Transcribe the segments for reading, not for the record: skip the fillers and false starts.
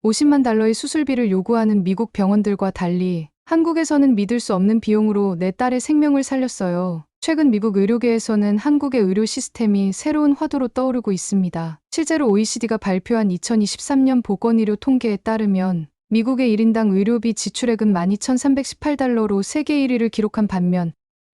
50만 달러의 수술비를 요구하는 미국 병원들과 달리 한국에서는 믿을 수 없는 비용으로 내 딸의 생명을 살렸어요. 최근 미국 의료계에서는 한국의 의료 시스템이 새로운 화두로 떠오르고 있습니다. 실제로 OECD가 발표한 2023년 보건의료 통계에 따르면 미국의 1인당 의료비 지출액은 12,318달러로 세계 1위를 기록한 반면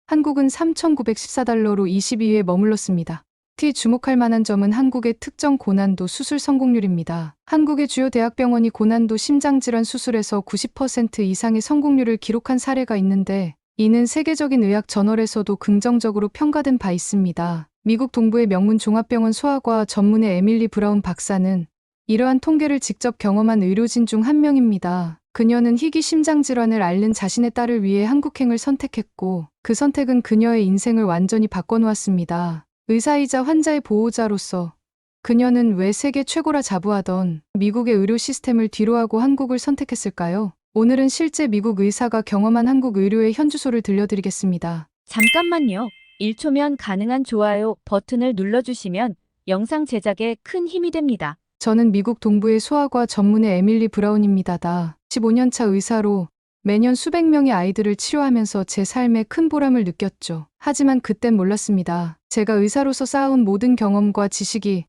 한국은 3,914달러로 22위에 머물렀습니다. 특히 주목할 만한 점은 한국의 특정 고난도 수술 성공률입니다. 한국의 주요 대학병원이 고난도 심장질환 수술에서 90% 이상의 성공률을 기록한 사례가 있는데 이는 세계적인 의학 저널에서도 긍정적으로 평가된 바 있습니다. 미국 동부의 명문 종합병원 소아과 전문의 에밀리 브라운 박사는 이러한 통계를 직접 경험한 의료진 중 한 명입니다. 그녀는 희귀 심장질환을 앓는 자신의 딸을 위해 한국행을 선택했고 그 선택은 그녀의 인생을 완전히 바꿔놓았습니다. 의사이자 환자의 보호자로서 그녀는 왜 세계 최고라 자부하던 미국의 의료 시스템을 뒤로하고 한국을 선택했을까요? 오늘은 실제 미국 의사가 경험한 한국 의료의 현주소를 들려드리겠습니다. 잠깐만요. 1초면 가능한 좋아요 버튼을 눌러주시면 영상 제작에 큰 힘이 됩니다. 저는 미국 동부의 소아과 전문의 에밀리 브라운입니다. 15년차 의사로 매년 수백 명의 아이들을 치료하면서 제 삶에 큰 보람을 느꼈죠. 하지만 그땐 몰랐습니다. 제가 의사로서 쌓아온 모든 경험과 지식이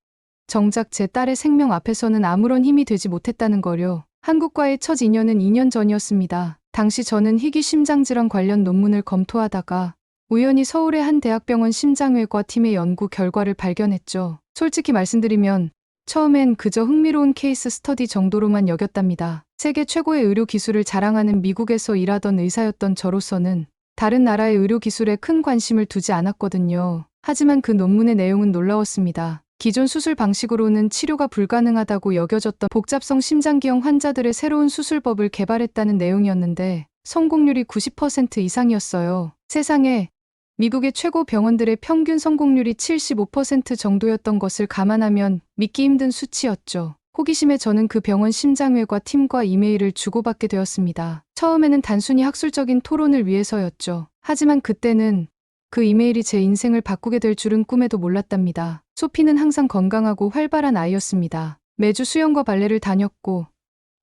정작 제 딸의 생명 앞에서는 아무런 힘이 되지 못했다는 거요. 한국과의 첫 인연은 2년 전이었습니다. 당시 저는 희귀 심장질환 관련 논문을 검토하다가 우연히 서울의 한 대학병원 심장외과 팀의 연구 결과를 발견했죠. 솔직히 말씀드리면 처음엔 그저 흥미로운 케이스 스터디 정도로만 여겼답니다. 세계 최고의 의료 기술을 자랑하는 미국에서 일하던 의사였던 저로서는 다른 나라의 의료 기술에 큰 관심을 두지 않았거든요. 하지만 그 논문의 내용은 놀라웠습니다. 기존 수술 방식으로는 치료가 불가능하다고 여겨졌던 복잡성 심장기형 환자들의 새로운 수술법을 개발했다는 내용이었는데 성공률이 90% 이상이었어요. 세상에 미국의 최고 병원들의 평균 성공률이 75% 정도였던 것을 감안하면 믿기 힘든 수치였죠. 호기심에 저는 그 병원 심장외과 팀과 이메일을 주고받게 되었습니다. 처음에는 단순히 학술적인 토론을 위해서였죠. 하지만 그때는 그 이메일이 제 인생을 바꾸게 될 줄은 꿈에도 몰랐답니다. 소피는 항상 건강하고 활발한 아이였습니다. 매주 수영과 발레를 다녔고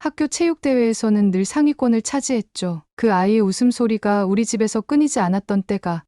학교 체육대회에서는 늘 상위권을 차지했죠. 그 아이의 웃음소리가 우리 집에서 끊이지 않았던 때가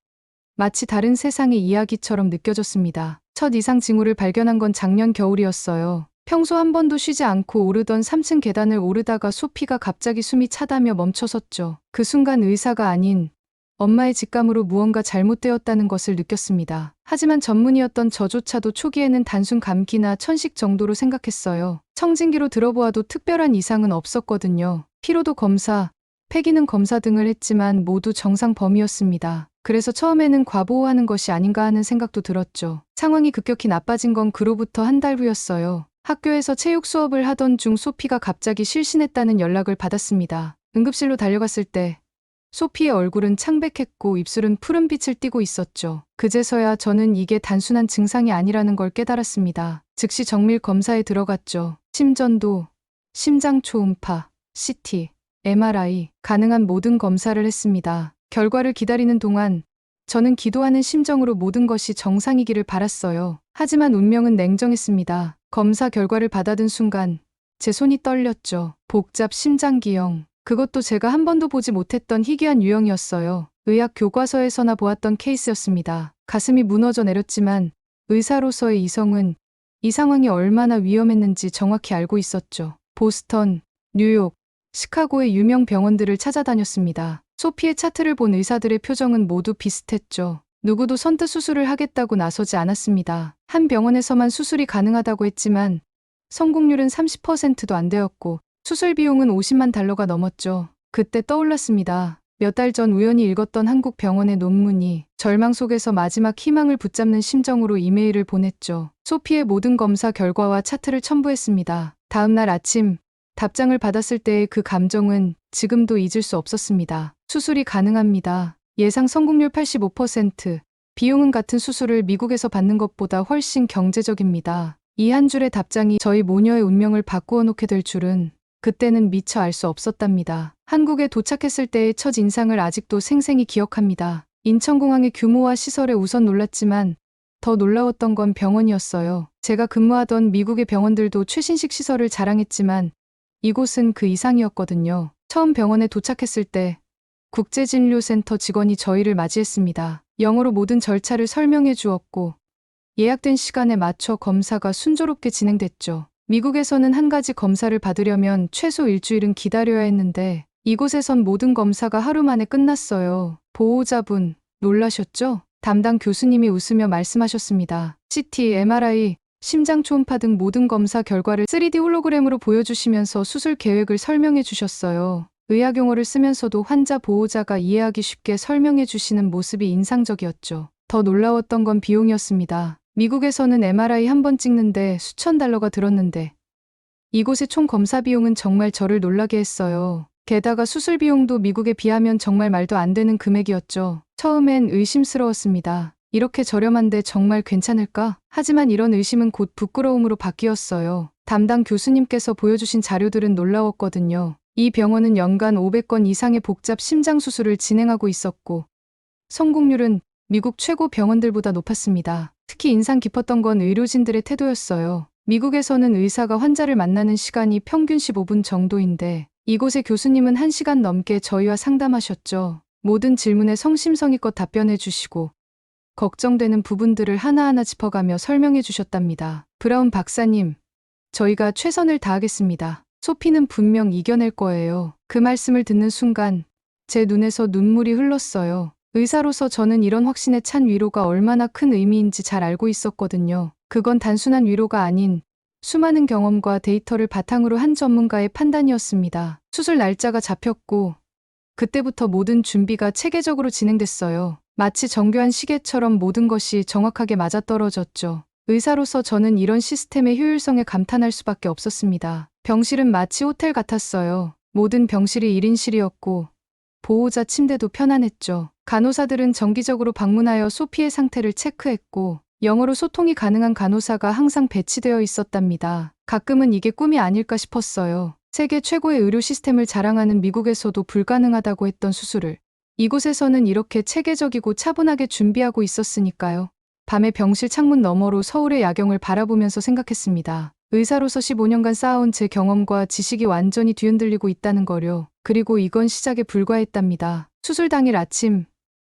마치 다른 세상의 이야기처럼 느껴졌습니다. 첫 이상 징후를 발견한 건 작년 겨울이었어요. 평소 한 번도 쉬지 않고 오르던 3층 계단을 오르다가 소피가 갑자기 숨이 차다며 멈춰섰죠. 그 순간 의사가 아닌 엄마의 직감으로 무언가 잘못되었다는 것을 느꼈습니다. 하지만 전문의였던 저조차도 초기에는 단순 감기나 천식 정도로 생각했어요. 청진기로 들어보아도 특별한 이상은 없었거든요. 피로도 검사, 폐기능 검사 등을 했지만 모두 정상 범위였습니다. 그래서 처음에는 과보호하는 것이 아닌가 하는 생각도 들었죠. 상황이 급격히 나빠진 건 그로부터 한 달 후였어요. 학교에서 체육 수업을 하던 중 소피가 갑자기 실신했다는 연락을 받았습니다. 응급실로 달려갔을 때 소피의 얼굴은 창백했고 입술은 푸른빛을 띠고 있었죠. 그제서야 저는 이게 단순한 증상이 아니라는 걸 깨달았습니다. 즉시 정밀 검사에 들어갔죠. 심전도, 심장 초음파, CT, MRI, 가능한 모든 검사를 했습니다. 결과를 기다리는 동안 저는 기도하는 심정으로 모든 것이 정상이기를 바랐어요. 하지만 운명은 냉정했습니다. 검사 결과를 받아든 순간 제 손이 떨렸죠. 복잡 심장기형. 그것도 제가 한 번도 보지 못했던 희귀한 유형이었어요. 의학 교과서에서나 보았던 케이스였습니다. 가슴이 무너져 내렸지만 의사로서의 이성은 이 상황이 얼마나 위험했는지 정확히 알고 있었죠. 보스턴, 뉴욕, 시카고의 유명 병원들을 찾아다녔습니다. 소피의 차트를 본 의사들의 표정은 모두 비슷했죠. 누구도 선뜻 수술을 하겠다고 나서지 않았습니다. 한 병원에서만 수술이 가능하다고 했지만 성공률은 30%도 안 되었고 수술 비용은 50만 달러가 넘었죠. 그때 떠올랐습니다. 몇 달 전 우연히 읽었던 한국 병원의 논문이 절망 속에서 마지막 희망을 붙잡는 심정으로 이메일을 보냈죠. 소피의 모든 검사 결과와 차트를 첨부했습니다. 다음 날 아침 답장을 받았을 때의 그 감정은 지금도 잊을 수 없었습니다. 수술이 가능합니다. 예상 성공률 85%. 비용은 같은 수술을 미국에서 받는 것보다 훨씬 경제적입니다. 이 한 줄의 답장이 저희 모녀의 운명을 바꾸어 놓게 될 줄은 그때는 미처 알 수 없었답니다. 한국에 도착했을 때의 첫 인상을 아직도 생생히 기억합니다. 인천공항의 규모와 시설에 우선 놀랐지만 더 놀라웠던 건 병원이었어요. 제가 근무하던 미국의 병원들도 최신식 시설을 자랑했지만 이곳은 그 이상이었거든요. 처음 병원에 도착했을 때 국제진료센터 직원이 저희를 맞이했습니다. 영어로 모든 절차를 설명해 주었고 예약된 시간에 맞춰 검사가 순조롭게 진행됐죠. 미국에서는 한 가지 검사를 받으려면 최소 일주일은 기다려야 했는데 이곳에선 모든 검사가 하루 만에 끝났어요. 보호자분, 놀라셨죠? 담당 교수님이 웃으며 말씀하셨습니다. CT, MRI, 심장 초음파 등 모든 검사 결과를 3D 홀로그램으로 보여주시면서 수술 계획을 설명해 주셨어요. 의학 용어를 쓰면서도 환자 보호자가 이해하기 쉽게 설명해 주시는 모습이 인상적이었죠. 더 놀라웠던 건 비용이었습니다. 미국에서는 MRI 한 번 찍는데 수천 달러가 들었는데 이곳의 총 검사 비용은 정말 저를 놀라게 했어요. 게다가 수술 비용도 미국에 비하면 정말 말도 안 되는 금액이었죠. 처음엔 의심스러웠습니다. 이렇게 저렴한데 정말 괜찮을까? 하지만 이런 의심은 곧 부끄러움으로 바뀌었어요. 담당 교수님께서 보여주신 자료들은 놀라웠거든요. 이 병원은 연간 500건 이상의 복잡 심장 수술을 진행하고 있었고 성공률은 미국 최고 병원들보다 높았습니다. 특히 인상 깊었던 건 의료진들의 태도였어요. 미국에서는 의사가 환자를 만나는 시간이 평균 15분 정도인데 이곳의 교수님은 1시간 넘게 저희와 상담하셨죠. 모든 질문에 성심성의껏 답변해 주시고 걱정되는 부분들을 하나하나 짚어가며 설명해 주셨답니다. 브라운 박사님, 저희가 최선을 다하겠습니다. 소피는 분명 이겨낼 거예요. 그 말씀을 듣는 순간 제 눈에서 눈물이 흘렀어요. 의사로서 저는 이런 확신에 찬 위로가 얼마나 큰 의미인지 잘 알고 있었거든요. 그건 단순한 위로가 아닌 수많은 경험과 데이터를 바탕으로 한 전문가의 판단이었습니다. 수술 날짜가 잡혔고 그때부터 모든 준비가 체계적으로 진행됐어요. 마치 정교한 시계처럼 모든 것이 정확하게 맞아떨어졌죠. 의사로서 저는 이런 시스템의 효율성에 감탄할 수밖에 없었습니다. 병실은 마치 호텔 같았어요. 모든 병실이 1인실이었고 보호자 침대도 편안했죠. 간호사들은 정기적으로 방문하여 소피의 상태를 체크했고 영어로 소통이 가능한 간호사가 항상 배치되어 있었답니다. 가끔은 이게 꿈이 아닐까 싶었어요. 세계 최고의 의료 시스템을 자랑하는 미국에서도 불가능하다고 했던 수술을 이곳에서는 이렇게 체계적이고 차분하게 준비하고 있었으니까요. 밤에 병실 창문 너머로 서울의 야경을 바라보면서 생각했습니다. 의사로서 15년간 쌓아온 제 경험과 지식이 완전히 뒤흔들리고 있다는 거요. 그리고 이건 시작에 불과했답니다. 수술 당일 아침,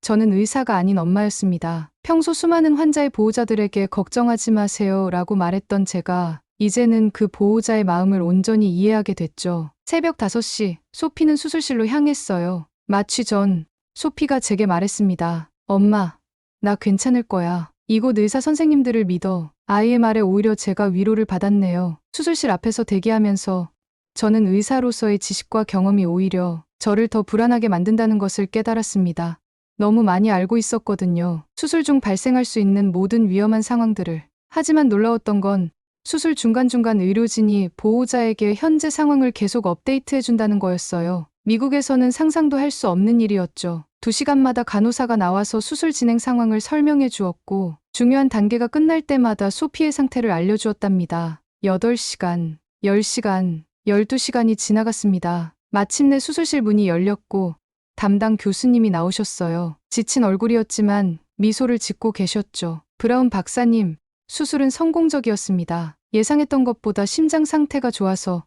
저는 의사가 아닌 엄마였습니다. 평소 수많은 환자의 보호자들에게 걱정하지 마세요 라고 말했던 제가 이제는 그 보호자의 마음을 온전히 이해하게 됐죠. 새벽 5시, 소피는 수술실로 향했어요. 마취 전, 소피가 제게 말했습니다. 엄마, 나 괜찮을 거야. 이곳 의사 선생님들을 믿어. 아이의 말에 오히려 제가 위로를 받았네요. 수술실 앞에서 대기하면서 저는 의사로서의 지식과 경험이 오히려 저를 더 불안하게 만든다는 것을 깨달았습니다. 너무 많이 알고 있었거든요. 수술 중 발생할 수 있는 모든 위험한 상황들을. 하지만 놀라웠던 건 수술 중간중간 의료진이 보호자에게 현재 상황을 계속 업데이트해준다는 거였어요. 미국에서는 상상도 할 수 없는 일이었죠. 2시간마다 간호사가 나와서 수술 진행 상황을 설명해 주었고 중요한 단계가 끝날 때마다 소피의 상태를 알려주었답니다. 8시간, 10시간, 12시간이 지나갔습니다. 마침내 수술실 문이 열렸고 담당 교수님이 나오셨어요. 지친 얼굴이었지만 미소를 짓고 계셨죠. 브라운 박사님, 수술은 성공적이었습니다. 예상했던 것보다 심장 상태가 좋아서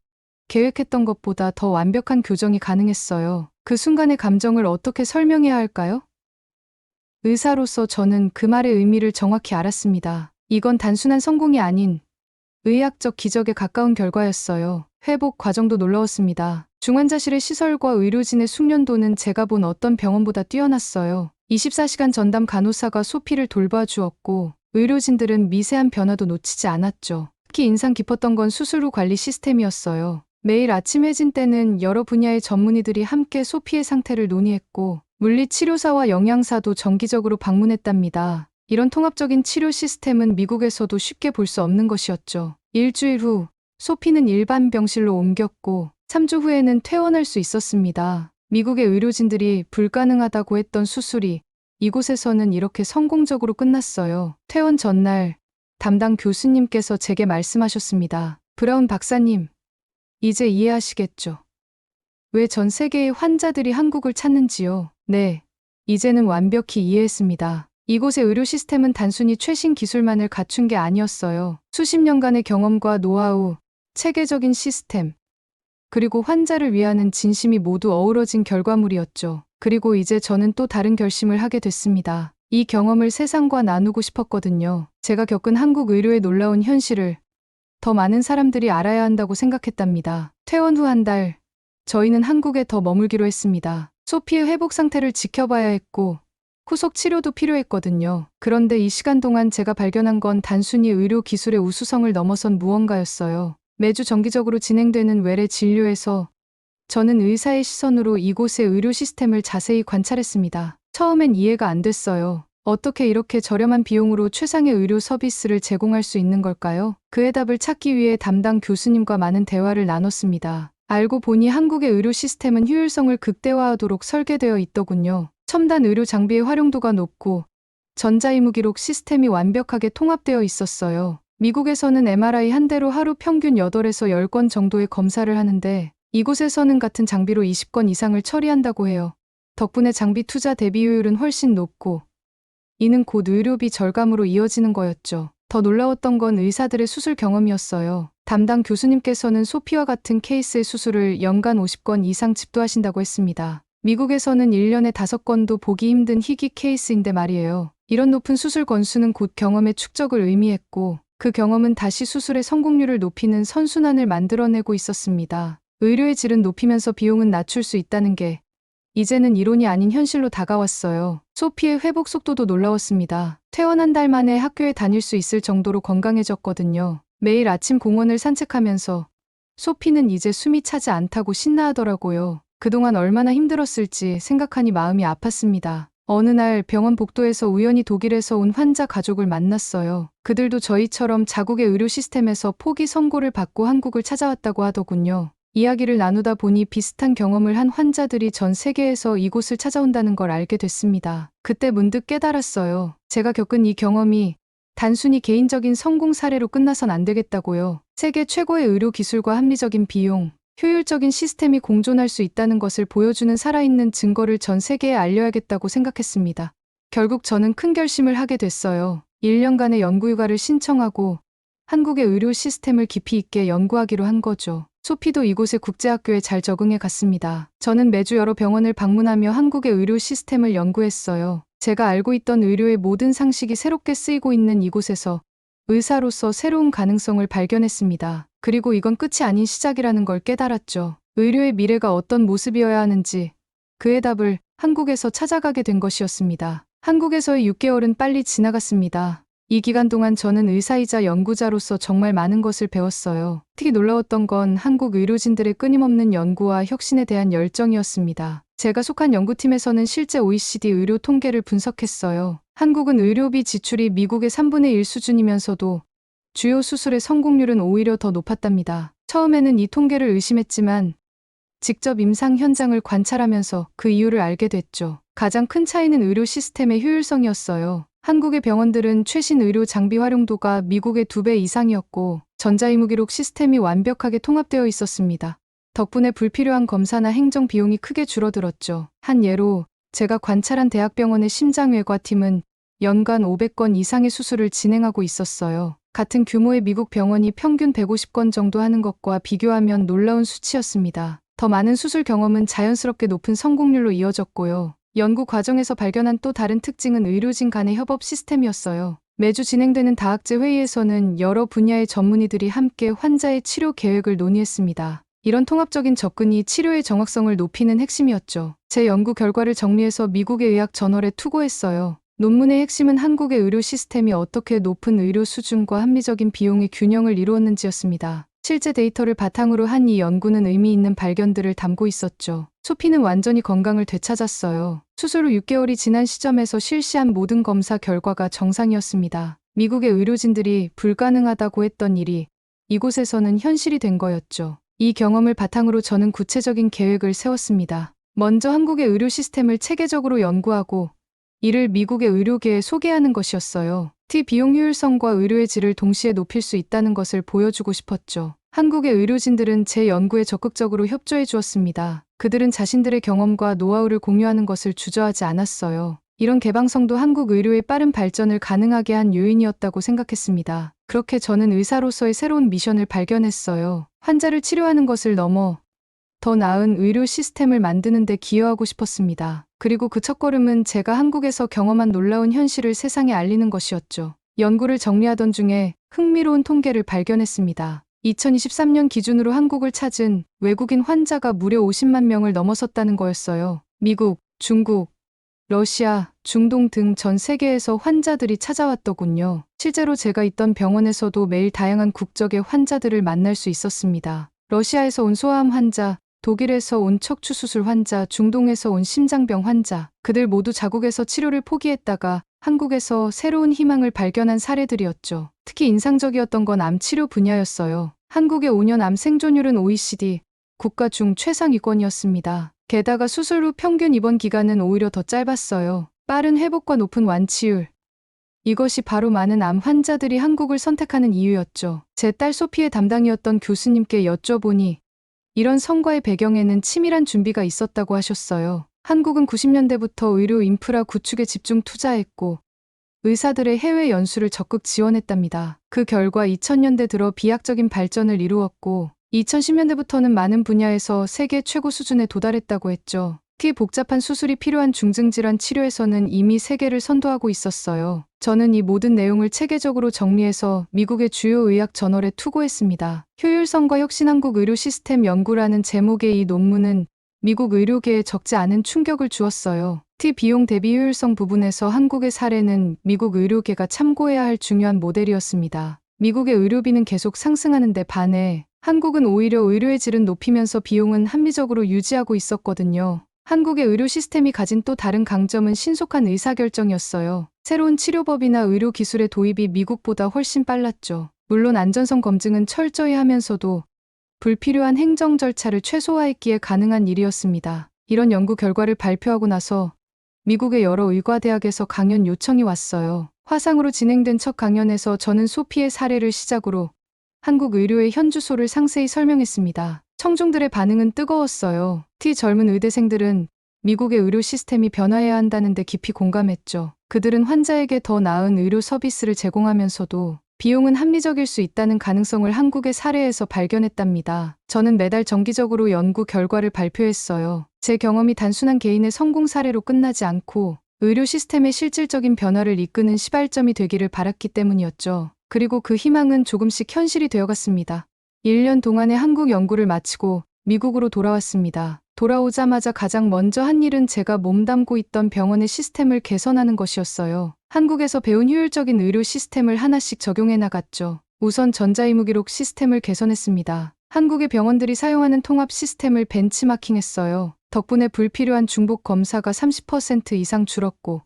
계획했던 것보다 더 완벽한 교정이 가능했어요. 그 순간의 감정을 어떻게 설명해야 할까요? 의사로서 저는 그 말의 의미를 정확히 알았습니다. 이건 단순한 성공이 아닌 의학적 기적에 가까운 결과였어요. 회복 과정도 놀라웠습니다. 중환자실의 시설과 의료진의 숙련도는 제가 본 어떤 병원보다 뛰어났어요. 24시간 전담 간호사가 소피를 돌봐주었고 의료진들은 미세한 변화도 놓치지 않았죠. 특히 인상 깊었던 건 수술 후 관리 시스템이었어요. 매일 아침 해진 때는 여러 분야의 전문의들이 함께 소피의 상태를 논의했고 물리치료사와 영양사도 정기적으로 방문했답니다. 이런 통합적인 치료 시스템은 미국에서도 쉽게 볼 수 없는 것이었죠. 일주일 후 소피는 일반 병실로 옮겼고 3주 후에는 퇴원할 수 있었습니다. 미국의 의료진들이 불가능하다고 했던 수술이 이곳에서는 이렇게 성공적으로 끝났어요. 퇴원 전날 담당 교수님께서 제게 말씀하셨습니다. 브라운 박사님, 이제 이해하시겠죠? 왜 전 세계의 환자들이 한국을 찾는지요? 네, 이제는 완벽히 이해했습니다. 이곳의 의료 시스템은 단순히 최신 기술만을 갖춘 게 아니었어요. 수십 년간의 경험과 노하우, 체계적인 시스템, 그리고 환자를 위하는 진심이 모두 어우러진 결과물이었죠. 그리고 이제 저는 또 다른 결심을 하게 됐습니다. 이 경험을 세상과 나누고 싶었거든요. 제가 겪은 한국 의료의 놀라운 현실을 더 많은 사람들이 알아야 한다고 생각했답니다. 퇴원 후 한 달, 저희는 한국에 더 머물기로 했습니다. 소피의 회복 상태를 지켜봐야 했고, 후속 치료도 필요했거든요. 그런데 이 시간 동안 제가 발견한 건 단순히 의료 기술의 우수성을 넘어선 무언가였어요. 매주 정기적으로 진행되는 외래 진료에서 저는 의사의 시선으로 이곳의 의료 시스템을 자세히 관찰했습니다. 처음엔 이해가 안 됐어요. 어떻게 이렇게 저렴한 비용으로 최상의 의료 서비스를 제공할 수 있는 걸까요? 그 해답을 찾기 위해 담당 교수님과 많은 대화를 나눴습니다. 알고 보니 한국의 의료 시스템은 효율성을 극대화하도록 설계되어 있더군요. 첨단 의료 장비의 활용도가 높고 전자의무 기록 시스템이 완벽하게 통합되어 있었어요. 미국에서는 MRI 한 대로 하루 평균 8에서 10건 정도의 검사를 하는데 이곳에서는 같은 장비로 20건 이상을 처리한다고 해요. 덕분에 장비 투자 대비 효율은 훨씬 높고 이는 곧 의료비 절감으로 이어지는 거였죠. 더 놀라웠던 건 의사들의 수술 경험이었어요. 담당 교수님께서는 소피와 같은 케이스의 수술을 연간 50건 이상 집도하신다고 했습니다. 미국에서는 1년에 5건도 보기 힘든 희귀 케이스인데 말이에요. 이런 높은 수술 건수는 곧 경험의 축적을 의미했고 그 경험은 다시 수술의 성공률을 높이는 선순환을 만들어내고 있었습니다. 의료의 질은 높이면서 비용은 낮출 수 있다는 게 이제는 이론이 아닌 현실로 다가왔어요. 소피의 회복 속도도 놀라웠습니다. 퇴원 한 달 만에 학교에 다닐 수 있을 정도로 건강해졌거든요. 매일 아침 공원을 산책하면서 소피는 이제 숨이 차지 않다고 신나하더라고요. 그동안 얼마나 힘들었을지 생각하니 마음이 아팠습니다. 어느 날 병원 복도에서 우연히 독일에서 온 환자 가족을 만났어요. 그들도 저희처럼 자국의 의료 시스템에서 포기 선고를 받고 한국을 찾아왔다고 하더군요. 이야기를 나누다 보니 비슷한 경험을 한 환자들이 전 세계에서 이곳을 찾아온다는 걸 알게 됐습니다. 그때 문득 깨달았어요. 제가 겪은 이 경험이 단순히 개인적인 성공 사례로 끝나선 안 되겠다고요. 세계 최고의 의료 기술과 합리적인 비용, 효율적인 시스템이 공존할 수 있다는 것을 보여주는 살아있는 증거를 전 세계에 알려야겠다고 생각했습니다. 결국 저는 큰 결심을 하게 됐어요. 1년간의 연구휴가를 신청하고 한국의 의료 시스템을 깊이 있게 연구하기로 한 거죠. 소피도 이곳의 국제학교에 잘 적응해 갔습니다. 저는 매주 여러 병원을 방문하며 한국의 의료 시스템을 연구했어요. 제가 알고 있던 의료의 모든 상식이 새롭게 쓰이고 있는 이곳에서 의사로서 새로운 가능성을 발견했습니다. 그리고 이건 끝이 아닌 시작이라는 걸 깨달았죠. 의료의 미래가 어떤 모습이어야 하는지 그 해답을 한국에서 찾아가게 된 것이었습니다. 한국에서의 6개월은 빨리 지나갔습니다. 이 기간 동안 저는 의사이자 연구자로서 정말 많은 것을 배웠어요. 특히 놀라웠던 건 한국 의료진들의 끊임없는 연구와 혁신에 대한 열정이었습니다. 제가 속한 연구팀에서는 실제 OECD 의료 통계를 분석했어요. 한국은 의료비 지출이 미국의 3분의 1 수준이면서도 주요 수술의 성공률은 오히려 더 높았답니다. 처음에는 이 통계를 의심했지만 직접 임상 현장을 관찰하면서 그 이유를 알게 됐죠. 가장 큰 차이는 의료 시스템의 효율성이었어요. 한국의 병원들은 최신 의료 장비 활용도가 미국의 2배 이상이었고 전자의무 기록 시스템이 완벽하게 통합되어 있었습니다. 덕분에 불필요한 검사나 행정 비용이 크게 줄어들었죠. 한 예로 제가 관찰한 대학병원의 심장외과팀은 연간 500건 이상의 수술을 진행하고 있었어요. 같은 규모의 미국 병원이 평균 150건 정도 하는 것과 비교하면 놀라운 수치였습니다. 더 많은 수술 경험은 자연스럽게 높은 성공률로 이어졌고요. 연구 과정에서 발견한 또 다른 특징은 의료진 간의 협업 시스템이었어요. 매주 진행되는 다학제 회의에서는 여러 분야의 전문의들이 함께 환자의 치료 계획을 논의했습니다. 이런 통합적인 접근이 치료의 정확성을 높이는 핵심이었죠. 제 연구 결과를 정리해서 미국의 의학 저널에 투고했어요. 논문의 핵심은 한국의 의료 시스템이 어떻게 높은 의료 수준과 합리적인 비용의 균형을 이루었는지였습니다. 실제 데이터를 바탕으로 한 이 연구는 의미 있는 발견들을 담고 있었죠. 소피는 완전히 건강을 되찾았어요. 수술 후 6개월이 지난 시점에서 실시한 모든 검사 결과가 정상이었습니다. 미국의 의료진들이 불가능하다고 했던 일이 이곳에서는 현실이 된 거였죠. 이 경험을 바탕으로 저는 구체적인 계획을 세웠습니다. 먼저 한국의 의료 시스템을 체계적으로 연구하고 이를 미국의 의료계에 소개하는 것이었어요. 비용 효율성과 의료의 질을 동시에 높일 수 있다는 것을 보여주고 싶었죠. 한국의 의료진들은 제 연구에 적극적으로 협조해 주었습니다. 그들은 자신들의 경험과 노하우를 공유하는 것을 주저하지 않았어요. 이런 개방성도 한국 의료의 빠른 발전을 가능하게 한 요인이었다고 생각했습니다. 그렇게 저는 의사로서의 새로운 미션을 발견했어요. 환자를 치료하는 것을 넘어 더 나은 의료 시스템을 만드는 데 기여하고 싶었습니다. 그리고 그 첫걸음은 제가 한국에서 경험한 놀라운 현실을 세상에 알리는 것이었죠. 연구를 정리하던 중에 흥미로운 통계를 발견했습니다. 2023년 기준으로 한국을 찾은 외국인 환자가 무려 50만 명을 넘어섰다는 거였어요. 미국, 중국, 러시아, 중동 등 전 세계에서 환자들이 찾아왔더군요. 실제로 제가 있던 병원에서도 매일 다양한 국적의 환자들을 만날 수 있었습니다. 러시아에서 온 소아암 환자, 독일에서 온 척추 수술 환자, 중동에서 온 심장병 환자, 그들 모두 자국에서 치료를 포기했다가 한국에서 새로운 희망을 발견한 사례들이었죠. 특히 인상적이었던 건 암 치료 분야였어요. 한국의 5년 암 생존율은 OECD 국가 중 최상위권이었습니다. 게다가 수술 후 평균 입원 기간은 오히려 더 짧았어요. 빠른 회복과 높은 완치율. 이것이 바로 많은 암 환자들이 한국을 선택하는 이유였죠. 제 딸 소피의 담당이었던 교수님께 여쭤보니 이런 성과의 배경에는 치밀한 준비가 있었다고 하셨어요. 한국은 90년대부터 의료 인프라 구축에 집중 투자했고 의사들의 해외 연수를 적극 지원했답니다. 그 결과 2000년대 들어 비약적인 발전을 이루었고 2010년대부터는 많은 분야에서 세계 최고 수준에 도달했다고 했죠. 특히 복잡한 수술이 필요한 중증질환 치료에서는 이미 세계를 선도하고 있었어요. 저는 이 모든 내용을 체계적으로 정리해서 미국의 주요 의학 저널에 투고했습니다. 효율성과 혁신 한국 의료 시스템 연구라는 제목의 이 논문은 미국 의료계에 적지 않은 충격을 주었어요. 특히 비용 대비 효율성 부분에서 한국의 사례는 미국 의료계가 참고해야 할 중요한 모델이었습니다. 미국의 의료비는 계속 상승하는 데 반해 한국은 오히려 의료의 질은 높이면서 비용은 합리적으로 유지하고 있었거든요. 한국의 의료 시스템이 가진 또 다른 강점은 신속한 의사결정이었어요. 새로운 치료법이나 의료 기술의 도입이 미국보다 훨씬 빨랐죠. 물론 안전성 검증은 철저히 하면서도 불필요한 행정 절차를 최소화했기에 가능한 일이었습니다. 이런 연구 결과를 발표하고 나서 미국의 여러 의과대학에서 강연 요청이 왔어요. 화상으로 진행된 첫 강연에서 저는 소피의 사례를 시작으로 한국 의료의 현주소를 상세히 설명했습니다. 청중들의 반응은 뜨거웠어요. 특히 젊은 의대생들은 미국의 의료 시스템이 변화해야 한다는 데 깊이 공감했죠. 그들은 환자에게 더 나은 의료 서비스를 제공하면서도 비용은 합리적일 수 있다는 가능성을 한국의 사례에서 발견했답니다. 저는 매달 정기적으로 연구 결과를 발표했어요. 제 경험이 단순한 개인의 성공 사례로 끝나지 않고 의료 시스템의 실질적인 변화를 이끄는 시발점이 되기를 바랐기 때문이었죠. 그리고 그 희망은 조금씩 현실이 되어갔습니다. 1년 동안의 한국 연구를 마치고 미국으로 돌아왔습니다. 돌아오자마자 가장 먼저 한 일은 제가 몸담고 있던 병원의 시스템을 개선하는 것이었어요. 한국에서 배운 효율적인 의료 시스템을 하나씩 적용해 나갔죠. 우선 전자의무기록 시스템을 개선했습니다. 한국의 병원들이 사용하는 통합 시스템을 벤치마킹했어요. 덕분에 불필요한 중복 검사가 30% 이상 줄었고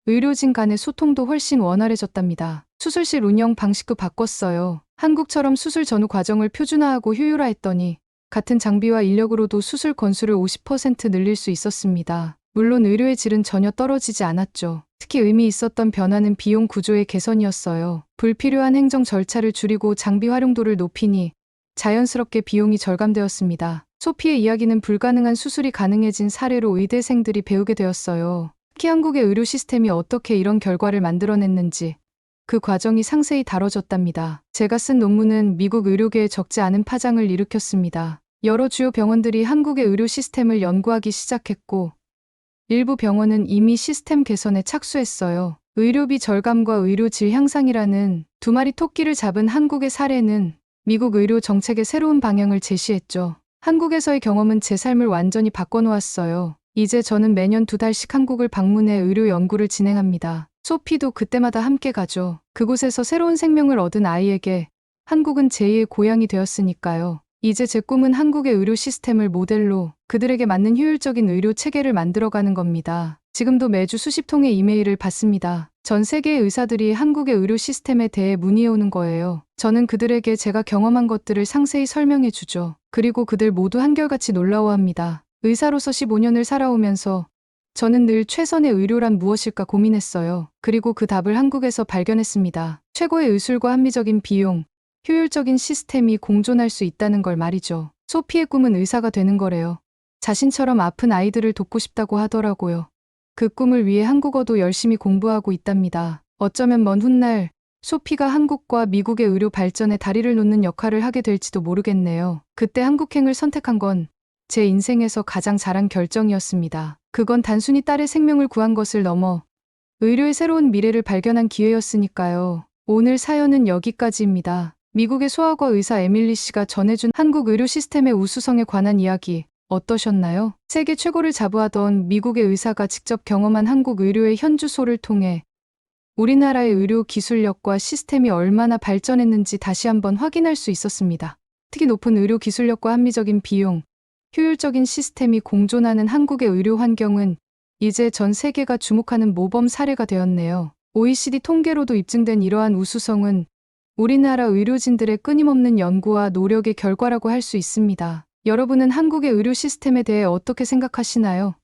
의료진 간의 소통도 훨씬 원활해졌답니다. 수술실 운영 방식도 바꿨어요. 한국처럼 수술 전후 과정을 표준화하고 효율화했더니 같은 장비와 인력으로도 수술 건수를 50% 늘릴 수 있었습니다. 물론 의료의 질은 전혀 떨어지지 않았죠. 특히 의미 있었던 변화는 비용 구조의 개선이었어요. 불필요한 행정 절차를 줄이고 장비 활용도를 높이니 자연스럽게 비용이 절감되었습니다. 소피의 이야기는 불가능한 수술이 가능해진 사례로 의대생들이 배우게 되었어요. 특히 한국의 의료 시스템이 어떻게 이런 결과를 만들어냈는지 그 과정이 상세히 다뤄졌답니다. 제가 쓴 논문은 미국 의료계에 적지 않은 파장을 일으켰습니다. 여러 주요 병원들이 한국의 의료 시스템을 연구하기 시작했고 일부 병원은 이미 시스템 개선에 착수했어요. 의료비 절감과 의료 질 향상이라는 두 마리 토끼를 잡은 한국의 사례는 미국 의료 정책의 새로운 방향을 제시했죠. 한국에서의 경험은 제 삶을 완전히 바꿔놓았어요. 이제 저는 매년 2달씩 한국을 방문해 의료 연구를 진행합니다. 소피도 그때마다 함께 가죠. 그곳에서 새로운 생명을 얻은 아이에게 한국은 제2의 고향이 되었으니까요. 이제 제 꿈은 한국의 의료 시스템을 모델로 그들에게 맞는 효율적인 의료 체계를 만들어가는 겁니다. 지금도 매주 수십 통의 이메일을 받습니다. 전 세계의 의사들이 한국의 의료 시스템에 대해 문의해오는 거예요. 저는 그들에게 제가 경험한 것들을 상세히 설명해 주죠. 그리고 그들 모두 한결같이 놀라워합니다. 의사로서 15년을 살아오면서 저는 늘 최선의 의료란 무엇일까 고민했어요. 그리고 그 답을 한국에서 발견했습니다. 최고의 의술과 합리적인 비용, 효율적인 시스템이 공존할 수 있다는 걸 말이죠. 소피의 꿈은 의사가 되는 거래요. 자신처럼 아픈 아이들을 돕고 싶다고 하더라고요. 그 꿈을 위해 한국어도 열심히 공부하고 있답니다. 어쩌면 먼 훗날 소피가 한국과 미국의 의료 발전에 다리를 놓는 역할을 하게 될지도 모르겠네요. 그때 한국행을 선택한 건 제 인생에서 가장 잘한 결정이었습니다. 그건 단순히 딸의 생명을 구한 것을 넘어 의료의 새로운 미래를 발견한 기회였으니까요. 오늘 사연은 여기까지입니다. 미국의 소아과 의사 에밀리 씨가 전해준 한국 의료 시스템의 우수성에 관한 이야기 어떠셨나요? 세계 최고를 자부하던 미국의 의사가 직접 경험한 한국 의료의 현주소를 통해 우리나라의 의료 기술력과 시스템이 얼마나 발전했는지 다시 한번 확인할 수 있었습니다. 특히 높은 의료 기술력과 합리적인 비용, 효율적인 시스템이 공존하는 한국의 의료 환경은 이제 전 세계가 주목하는 모범 사례가 되었네요. OECD 통계로도 입증된 이러한 우수성은 우리나라 의료진들의 끊임없는 연구와 노력의 결과라고 할 수 있습니다. 여러분은 한국의 의료 시스템에 대해 어떻게 생각하시나요?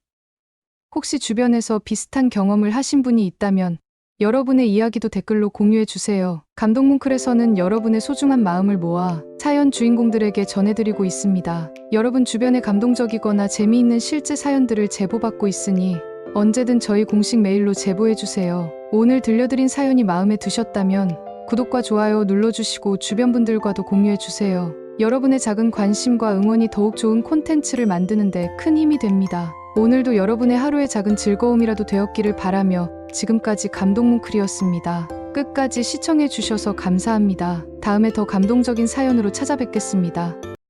혹시 주변에서 비슷한 경험을 하신 분이 있다면 여러분의 이야기도 댓글로 공유해 주세요. 감동뭉클에서는 여러분의 소중한 마음을 모아 사연 주인공들에게 전해드리고 있습니다. 여러분 주변에 감동적이거나 재미있는 실제 사연들을 제보받고 있으니 언제든 저희 공식 메일로 제보해 주세요. 오늘 들려드린 사연이 마음에 드셨다면 구독과 좋아요 눌러주시고 주변 분들과도 공유해 주세요. 여러분의 작은 관심과 응원이 더욱 좋은 콘텐츠를 만드는 데 큰 힘이 됩니다. 오늘도 여러분의 하루의 작은 즐거움이라도 되었기를 바라며 지금까지 감동뭉클이었습니다. 끝까지 시청해 주셔서 감사합니다. 다음에 더 감동적인 사연으로 찾아뵙겠습니다.